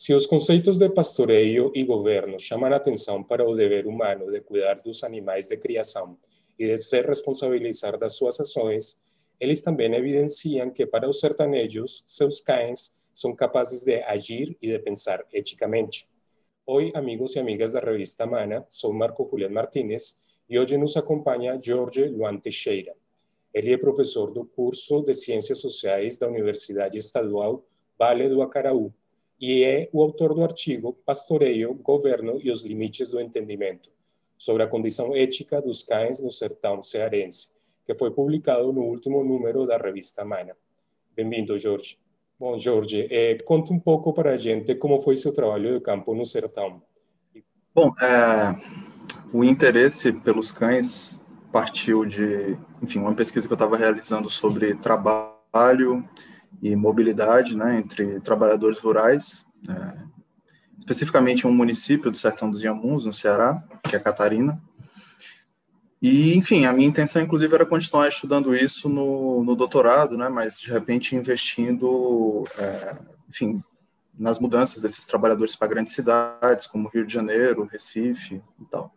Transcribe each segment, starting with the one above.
Se os conceitos de pastoreio e governo chamam a atenção para o dever humano de cuidar dos animais de criação e de se responsabilizar das suas ações, eles também evidenciam que para os sertanejos, seus cães são capazes de agir e de pensar eticamente. Oi, amigos e amigas da revista Mana, sou Marco Julián Martínez e hoje nos acompanha Jorge Luan Teixeira. Ele é professor do curso de Ciências Sociais da Universidade Estadual Vale do Acaraú e é o autor do artigo Pastoreio, Governo e os Limites do Entendimento, sobre a condição ética dos cães no sertão cearense, que foi publicado no último número da revista Mana. Bem-vindo, Jorge. Bom, Jorge, conta um pouco para a gente como foi seu trabalho de campo no sertão. Bom, o interesse pelos cães partiu de, enfim, uma pesquisa que eu estava realizando sobre trabalho e mobilidade, né, entre trabalhadores rurais, especificamente em um município do Sertão dos Inhamuns, no Ceará, que é Catarina. E, enfim, a minha intenção, inclusive, era continuar estudando isso no doutorado, né, mas, de repente, investindo, enfim, nas mudanças desses trabalhadores para grandes cidades, como Rio de Janeiro, Recife e tal.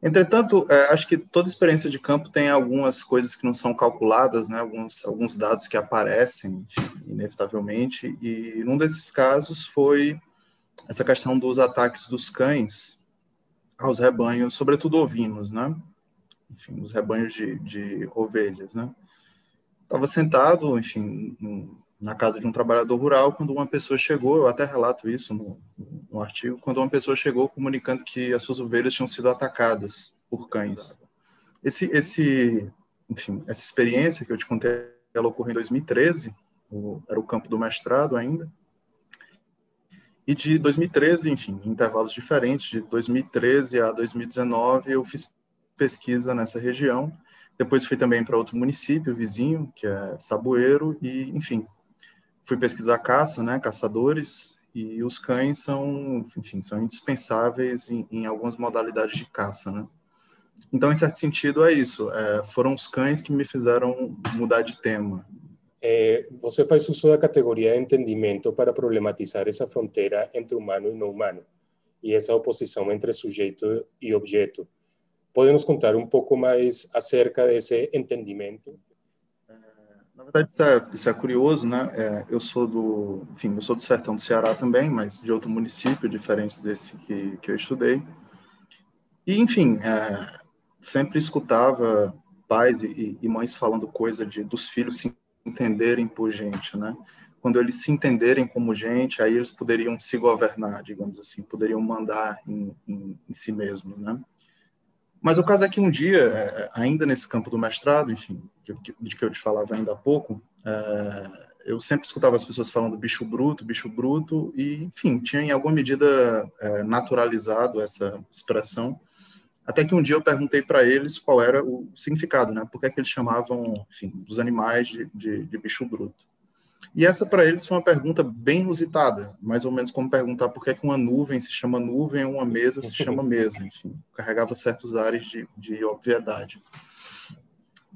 Entretanto, acho que toda experiência de campo tem algumas coisas que não são calculadas, né? Alguns dados que aparecem, inevitavelmente, e num desses casos foi essa questão dos ataques dos cães aos rebanhos, sobretudo ovinos, né? Enfim, os rebanhos de ovelhas, né? Estava sentado, enfim, na casa de um trabalhador rural, quando uma pessoa chegou, eu até relato isso no artigo, quando uma pessoa chegou comunicando que as suas ovelhas tinham sido atacadas por cães. Enfim, essa experiência que eu te contei, ela ocorreu em 2013, era o campo do mestrado ainda, e de 2013, enfim, em intervalos diferentes, de 2013 a 2019, eu fiz pesquisa nessa região, depois fui também para outro município vizinho, que é Saboeiro, e, enfim, fui pesquisar caça, né, caçadores, e os cães são, enfim, são indispensáveis em algumas modalidades de caça, né. Então, em certo sentido, é isso. Foram os cães que me fizeram mudar de tema. Você faz uso da categoria de entendimento para problematizar essa fronteira entre humano e não humano, e essa oposição entre sujeito e objeto. Pode nos contar um pouco mais acerca desse entendimento? Na verdade, isso é curioso, né? Eu sou do sertão do Ceará também, mas de outro município, diferente desse que eu estudei. E, enfim, sempre escutava pais e mães falando coisa dos filhos se entenderem por gente, né? Quando eles se entenderem como gente, aí eles poderiam se governar, digamos assim, poderiam mandar em si mesmos, né? Mas o caso é que um dia, ainda nesse campo do mestrado, enfim, de que eu te falava ainda há pouco, eu sempre escutava as pessoas falando bicho bruto, e, enfim, tinha em alguma medida naturalizado essa expressão, até que um dia eu perguntei para eles qual era o significado, né? Por que é que eles chamavam, enfim, os animais de bicho bruto. E essa, para eles, foi uma pergunta bem inusitada, mais ou menos como perguntar por que é que uma nuvem se chama nuvem ou uma mesa se chama mesa, enfim, carregava certos ares de obviedade.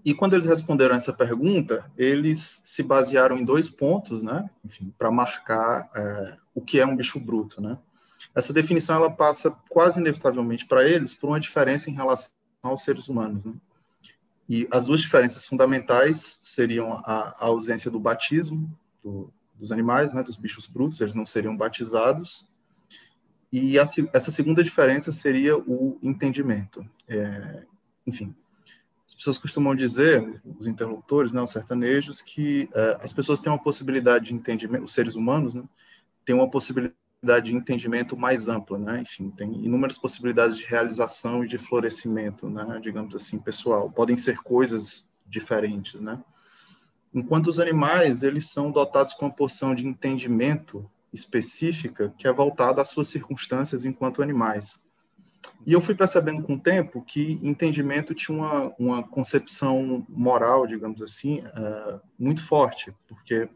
E quando eles responderam essa pergunta, eles se basearam em 2 pontos, né, enfim, para marcar o que é um bicho bruto, né. Essa definição, ela passa quase inevitavelmente para eles por uma diferença em relação aos seres humanos, né. E as 2 diferenças fundamentais seriam a ausência do batismo dos animais, né, dos bichos brutos, eles não seriam batizados, e essa segunda diferença seria o entendimento. Enfim, as pessoas costumam dizer, os interlocutores, né, os sertanejos, que as pessoas têm uma possibilidade de entendimento, os seres humanos, né, têm uma possibilidade de entendimento mais ampla, né? Enfim, tem inúmeras possibilidades de realização e de florescimento, né? Digamos assim, pessoal. Podem ser coisas diferentes, né? Enquanto os animais, eles são dotados com uma porção de entendimento específica que é voltada às suas circunstâncias enquanto animais. E eu fui percebendo com o tempo que entendimento tinha uma concepção moral, digamos assim, muito forte, porque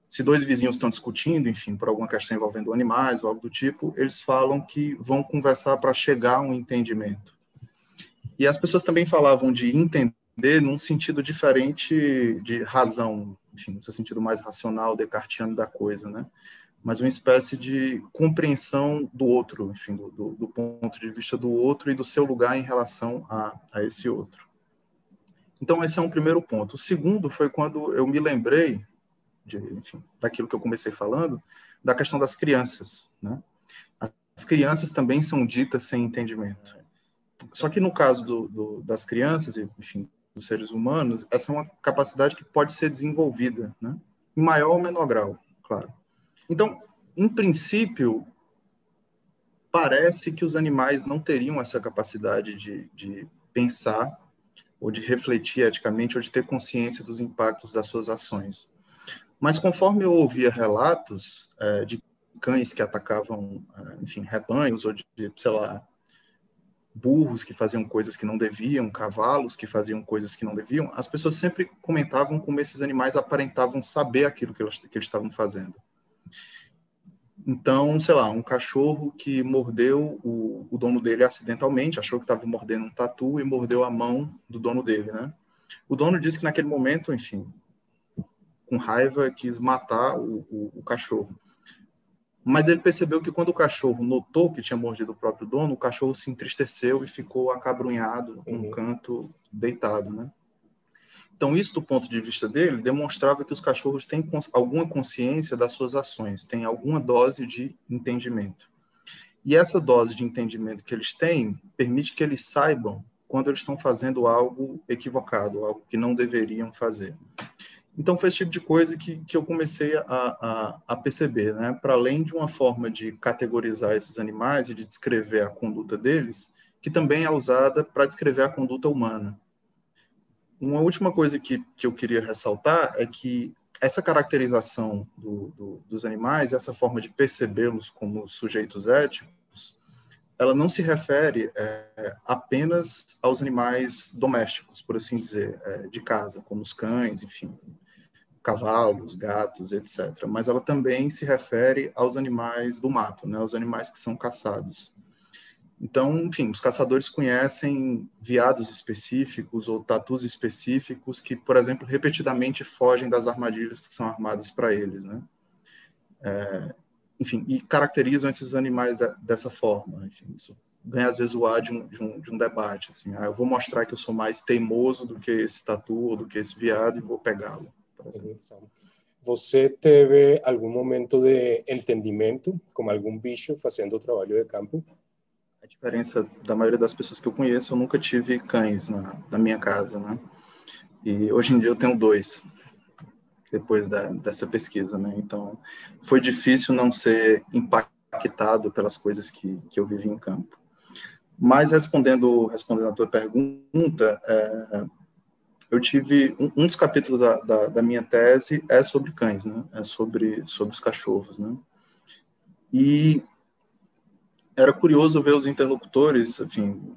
se 2 vizinhos estão discutindo, enfim, por alguma questão envolvendo animais ou algo do tipo, eles falam que vão conversar para chegar a um entendimento. E as pessoas também falavam de entender num sentido diferente de razão, enfim, no seu sentido mais racional, descartiano da coisa, né? mas uma espécie de compreensão do outro, enfim, do ponto de vista do outro e do seu lugar em relação a esse outro. Então, esse é um primeiro ponto. O segundo foi quando eu me lembrei, enfim, daquilo que eu comecei falando, da questão das crianças, né? As crianças também são ditas sem entendimento. Só que no caso das crianças, enfim, dos seres humanos, essa é uma capacidade que pode ser desenvolvida, né? Em maior ou menor grau, claro. Então, em princípio, parece que os animais não teriam essa capacidade de pensar ou de refletir eticamente ou de ter consciência dos impactos das suas ações. Mas conforme eu ouvia relatos de cães que atacavam, enfim, rebanhos ou de, sei lá, burros que faziam coisas que não deviam, cavalos que faziam coisas que não deviam, as pessoas sempre comentavam como esses animais aparentavam saber aquilo que eles estavam fazendo. Então, sei lá, um cachorro que mordeu o dono dele acidentalmente, achou que estava mordendo um tatu e mordeu a mão do dono dele, né? O dono disse que naquele momento, enfim, com raiva, quis matar o cachorro. Mas ele percebeu que quando o cachorro notou que tinha mordido o próprio dono, o cachorro se entristeceu e ficou acabrunhado num canto, deitado, né? Então, isso, do ponto de vista dele, demonstrava que os cachorros têm alguma consciência das suas ações, têm alguma dose de entendimento. E essa dose de entendimento que eles têm permite que eles saibam quando eles estão fazendo algo equivocado, algo que não deveriam fazer. Então, foi esse tipo de coisa que eu comecei a perceber, né? Para além de uma forma de categorizar esses animais e de descrever a conduta deles, que também é usada para descrever a conduta humana. Uma última coisa que eu queria ressaltar é que essa caracterização dos animais, essa forma de percebê-los como sujeitos éticos, ela não se refere apenas aos animais domésticos, por assim dizer, de casa, como os cães, enfim, cavalos, gatos, etc. Mas ela também se refere aos animais do mato, né, aos animais que são caçados. Então, enfim, os caçadores conhecem veados específicos ou tatus específicos que, por exemplo, repetidamente fogem das armadilhas que são armadas para eles, né? Enfim, e caracterizam esses animais dessa forma. Enfim, isso ganha, às vezes, o ar de um debate. Assim, eu vou mostrar que eu sou mais teimoso do que esse tatu ou do que esse veado e vou pegá-lo, por exemplo. Você teve algum momento de entendimento com algum bicho fazendo trabalho de campo? A diferença da maioria das pessoas que eu conheço, eu nunca tive cães na minha casa, né? E hoje em dia eu tenho 2, depois dessa pesquisa, né? Então, foi difícil não ser impactado pelas coisas que eu vivi em campo. Mas, respondendo a tua pergunta, eu tive... Um dos capítulos da minha tese é sobre cães, né? É sobre os cachorros, né? E era curioso ver os interlocutores, enfim,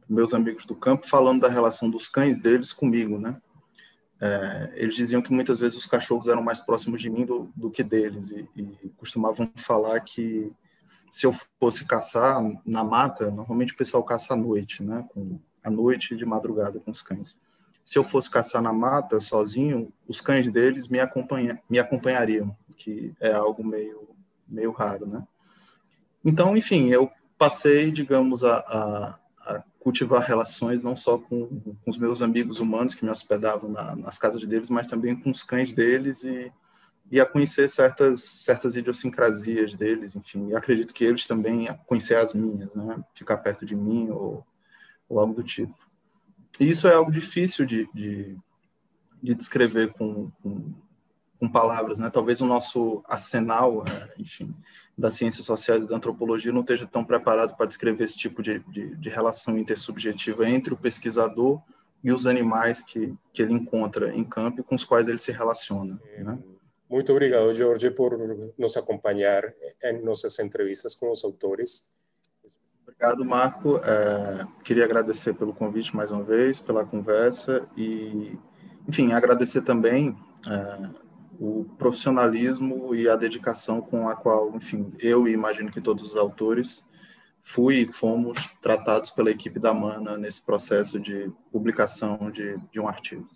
meus amigos do campo, falando da relação dos cães deles comigo, né? Eles diziam que muitas vezes os cachorros eram mais próximos de mim do que deles e costumavam falar que se eu fosse caçar na mata, normalmente o pessoal caça à noite, né? À noite e de madrugada com os cães. Se eu fosse caçar na mata sozinho, os cães deles me acompanhariam, que é algo meio raro, né? Então, enfim, eu passei, digamos, a cultivar relações não só com os meus amigos humanos que me hospedavam nas casas deles, mas também com os cães deles e a conhecer certas idiosincrasias deles, enfim. E acredito que eles também a conhecer as minhas, né? Ficar perto de mim ou algo do tipo. E isso é algo difícil de descrever com palavras, né? Talvez o nosso arsenal, enfim, das ciências sociais e da antropologia não esteja tão preparado para descrever esse tipo de relação intersubjetiva entre o pesquisador e os animais que ele encontra em campo e com os quais ele se relaciona, né? Muito obrigado, Jorge, por nos acompanhar em nossas entrevistas com os autores. Obrigado, Marco. Queria agradecer pelo convite mais uma vez, pela conversa e, enfim, agradecer também o profissionalismo e a dedicação com a qual, enfim, eu e imagino que todos os autores fomos tratados pela equipe da Mana nesse processo de publicação de um artigo.